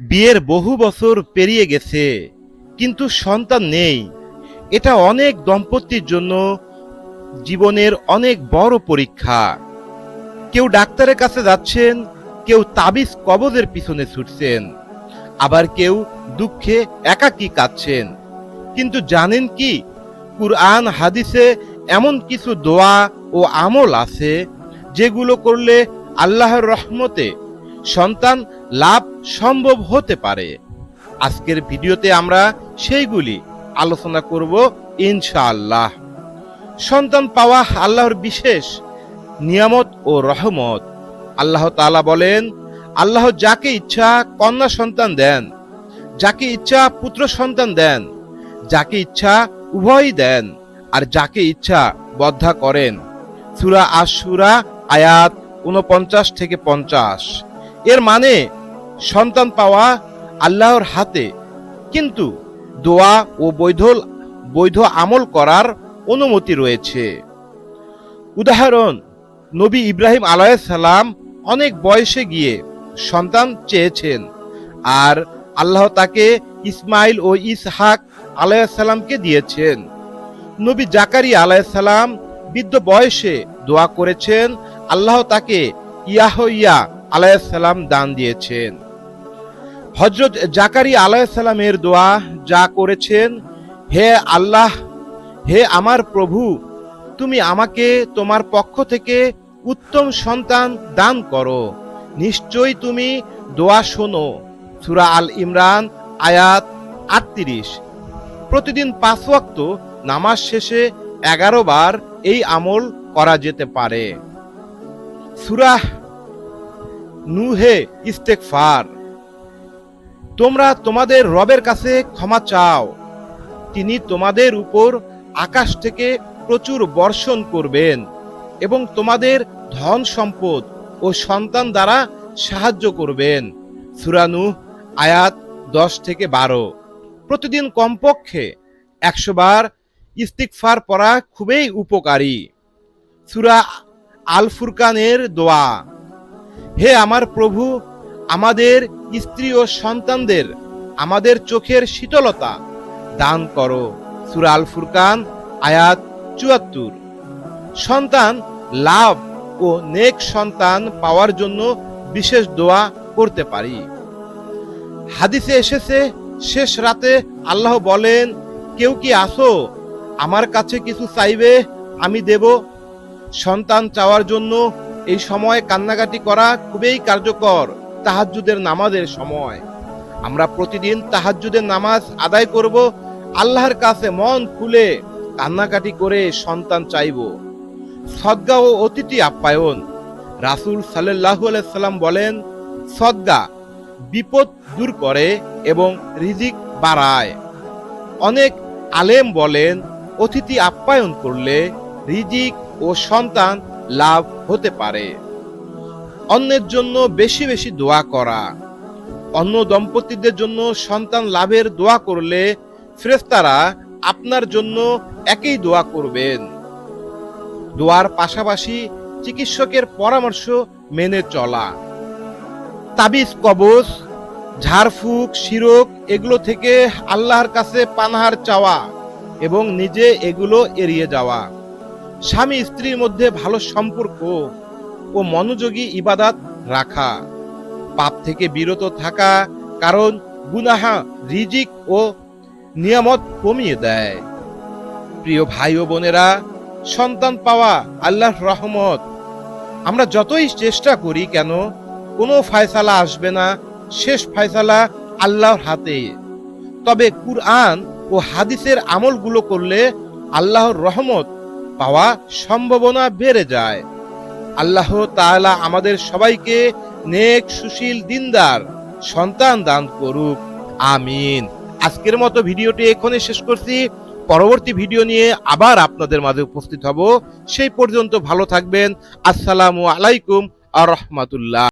বিয়ের বহু বছর পেরিয়ে গেছে কিন্তু সন্তান নেই। এটা অনেক দম্পতির জন্য জীবনের অনেক বড় পরীক্ষা। কেউ ডাক্তারের কাছে যাচ্ছেন, কেউ তাবিজ কবজের পিছনে ছুটছেন, আবার কেউ দুঃখে একাকী কাঁদছেন। কিন্তু জানেন কি, কুরআন হাদিসে এমন কিছু দোয়া ও আমল আছে যেগুলো করলে আল্লাহর রহমতে সন্তান লাভ সম্ভব হতে পারে। আজকের ভিডিওতে আমরা সেইগুলি আলোচনা করব ইনশাআল্লাহ। সন্তান পাওয়া আল্লাহর বিশেষ নিয়ামত ও রহমত। আল্লাহ তাআলা বলেন, আল্লাহ যাকে ইচ্ছা কন্যা সন্তান দেন, যাকে ইচ্ছা পুত্র সন্তান দেন, যাকে ইচ্ছা উভয়ই দেন, আর যাকে ইচ্ছা বদ্ধা করেন। সূরা আশ-শূরা আয়াত ৪৯ থেকে ৫০। এর মানে সন্তান পাওয়া আল্লাহর হাতে, কিন্তু দোয়া ও বৈধ আমল করার অনুমতি রয়েছে। উদাহরণ, নবী ইব্রাহিম আলাইহিস সালাম অনেক বয়সে গিয়ে সন্তান চেয়েছেন, আর আল্লাহ তাকে ইসমাইল ও ইসহাক আলাইহিস সালামকে দিয়েছেন। নবী জাকারিয়া আলাইহিস সালাম বৃদ্ধ বয়সে দোয়া করেছেন, আল্লাহ তাকে ইয়াহইয়া আলাইহিস সালাম দান দিয়েছেন। হযরত জাকারিয়া আলাইহিস সালামের দোয়া যা করেছেন, হে আল্লাহ, হে আমার প্রভু, তুমি আমাকে তোমার পক্ষ থেকে উত্তম সন্তান দান করো, নিশ্চয়ই তুমি দোয়া শোনো। সূরা আল ইমরান আয়াত ৩৮। প্রতিদিন ৫ ওয়াক্ত নামাজ শেষে ১১ বার এই আমল করা যেতে পারে। সূরা নূহে ইস্তেগফার। তোমরা তোমাদের রবের কাছে ক্ষমা চাও, তিনি তোমাদের উপর আকাশ থেকে প্রচুর বর্ষণ করবেন এবং তোমাদের ধন সম্পদ ও সন্তান দ্বারা সাহায্য করবেন। সূরা নূহ আয়াত ১০ থেকে ১২। প্রতিদিন কমপক্ষে ১০০ বার ইস্তিগফার পড়া খুবই উপকারী। সূরা আল ফুরকানের দোয়া। হে আমার প্রভু, আমাদের স্ত্রী ও সন্তানদের আমাদের চোখের শীতলতা দান করো। সূরা আল ফুরকান আয়াত ৭৪। সন্তান লাভ ও নেক সন্তান পাওয়ার জন্য বিশেষ দোয়া করতে পারি। হাদিসে এসেছে, শেষ রাতে আল্লাহ বলেন, কেউ কি আসো, আমার কাছে কিছু চাইবে, আমি দেব। সন্তান চাওয়ার জন্য এই সময় কান্নাকাটি করা খুবই কার্যকর। তাহাজ্জুদের নামাজের সময় আমরা প্রতিদিন তাহাজ্জুদের নামাজ আদায় করব, আল্লাহর কাছে মন খুলে কান্নাকাটি করে সন্তান চাইব। সদকা ও অতিথি আপ্যায়ন। রাসূল সাল্লাল্লাহু আলাইহি সাল্লাম বলেন, সদকা বিপদ দূর করে এবং রিজিক বাড়ায়। অনেক আলেম বলেন, অতিথি আপ্যায়ন করলে রিজিক ও সন্তান লাভ হতে পারে। অন্যের জন্য বেশি বেশি দোয়া করা। অন্য দম্পতিদের জন্য সন্তান লাভের দোয়া করলে ফেরেশতারা আপনার জন্য একই দোয়া করবেন। দোয়ার পাশাপাশি চিকিৎসকের পরামর্শ মেনে চলা। তাবিজ কবজ, ঝাড়ফুঁক, শিরক এগুলো থেকে আল্লাহর কাছে পানাহার চাওয়া এবং নিজে এগুলো এড়িয়ে যাওয়া। স্বামী স্ত্রীর মধ্যে ভালো সম্পর্ক ও মনোযোগী ইবাদত রাখা। পাপ থেকে বিরত থাকা, কারণ গুনাহ রিজিক ও নিয়ামত কমিয়ে দেয়। প্রিয় ভাই ও বোনেরা, সন্তান পাওয়া আল্লাহর রহমত। আমরা যতই চেষ্টা করি কেন, কোনো ফয়সালা আসবে না, শেষ ফয়সালা আল্লাহর হাতে। তবে কুরআন ও হাদিসের আমলগুলো করলে আল্লাহর রহমত পাওয়া সম্ভাবনা বেড়ে যায়। আল্লাহ তাআলা আমাদের সবাইকে নেক, সুশীল, দিনদার সন্তান দান করুক, আমিন। আজকের মতো ভিডিওটি এখানে শেষ করছি। পরবর্তী ভিডিও নিয়ে আবার আপনাদের মাঝে উপস্থিত হব। সেই পর্যন্ত ভালো থাকবেন। আসসালামু আলাইকুম ওয়া রাহমাতুল্লাহ।